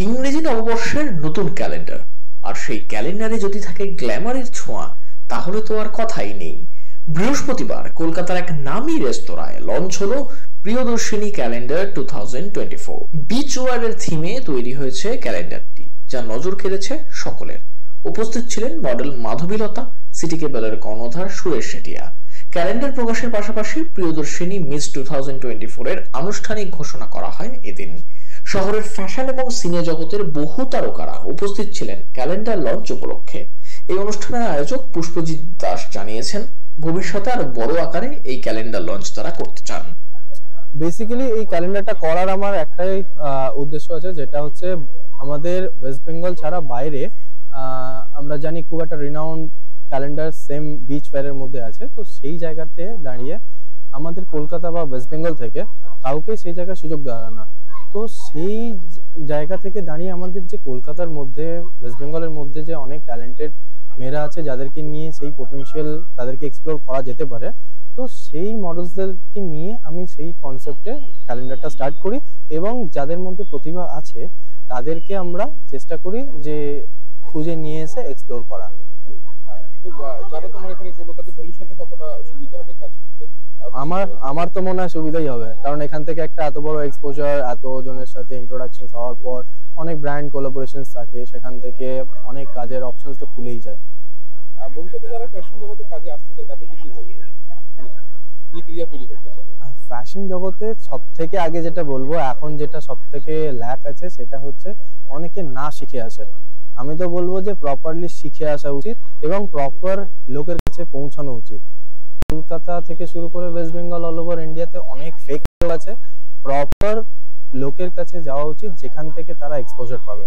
ইংরেজি নববর্ষের নতুন ক্যালেন্ডার, আর সেই ক্যালেন্ডারে যদি থাকে গ্ল্যামারের ছোঁয়া, তাহলে তো আর কথাই নেই। বৃহস্পতিবার কলকাতার এক নামী রেস্তোরাঁয় লঞ্চ হলো প্রিয়দর্শিনী ক্যালেন্ডার 2024। বিচ ওয়ারের থিমে তৈরি হয়েছে ক্যালেন্ডারটি, যা নজর কেড়েছে সকলের। উপস্থিত ছিলেন মডেল মাধবীলতা, সিটি কেবলের কর্ণধার সুরেশ শেঠিয়া। ক্যালেন্ডার প্রকাশের পাশাপাশি প্রিয়দর্শিনী মিস 2024 এর আনুষ্ঠানিক ঘোষণা করা হয় এদিন। শহরের ফ্যাশন এবং সিনে জগতের বহু তারকারা উপস্থিত ছিলেন ক্যালেন্ডার লঞ্চ উপলক্ষে। এই অনুষ্ঠানের আয়োজক পুষ্পজিৎ দাস জানিয়েছেন, ভবিষ্যতে আরো বড় আকারে এই ক্যালেন্ডার লঞ্চ তারা করতে চান। বেসিক্যালি এই ক্যালেন্ডারটা করার আমার একটাই উদ্দেশ্য আছে, যেটা হচ্ছে আমাদের ওয়েস্ট বেঙ্গল ছাড়া বাইরে আমরা জানি খুব একটা রিনাউন্ড ক্যালেন্ডার সেম বিচ ফেয়ারের মধ্যে আছে। তো সেই জায়গাতে দাঁড়িয়ে আমাদের কলকাতা বা ওয়েস্ট বেঙ্গল থেকে কাউকেই সেই জায়গায় সুযোগ দেওয়া হয় না। তো সেই জায়গা থেকে দাঁড়িয়ে আমাদের যে কলকাতার মধ্যে, ওয়েস্ট বেঙ্গলের মধ্যে যে অনেক ট্যালেন্টেড মেয়েরা আছে যাদেরকে নিয়ে সেই পোটেনশিয়াল তাদেরকে এক্সপ্লোর করা যেতে পারে, তো সেই মডেলসদেরকে নিয়ে আমি সেই কনসেপ্টে ক্যালেন্ডারটা স্টার্ট করি এবং যাদের মধ্যে প্রতিভা আছে তাদেরকে আমরা চেষ্টা করি যে খুঁজে নিয়ে এসে এক্সপ্লোর করা। যারা তোমার এখানে কলকাতাতে ভবিষ্যতে কতটা সুবিধা হবে কাজ করতে? আমার তো মনে হয় সুবিধাই হবে, কারণ এখান থেকে একটা এত বড় এক্সপোজার, এত জনের সাথে ইন্ট্রোডাকশন হওয়ার পর অনেক ব্র্যান্ড কোলাবোরেশনস থাকে, সেখান থেকে অনেক কাজের অপশনস তো খুলেই যায়। ভবিষ্যতে যারা ফ্যাশন জগতে কাজে আসতে চায় তাদেরকে কি বলবে, কি ক্রিয়া তৈরি করতে চায়? ফ্যাশন জগতে সব থেকে আগে যেটা বলবো, এখন যেটা সব থেকে ল্যাক আছে সেটা হচ্ছে অনেকে না শিখে আসে। আমি তো বলবো যে প্রপারলি শিখে আসা উচিত এবং প্রপার লোকের কাছে পৌঁছানো উচিত। কলকাতা থেকে শুরু করে ওয়েস্ট বেঙ্গল, অল ওভার ইন্ডিয়াতে অনেক ফেক আছে। প্রপার লোকের কাছে যাওয়া উচিত যেখান থেকে তারা এক্সপোজার পাবে।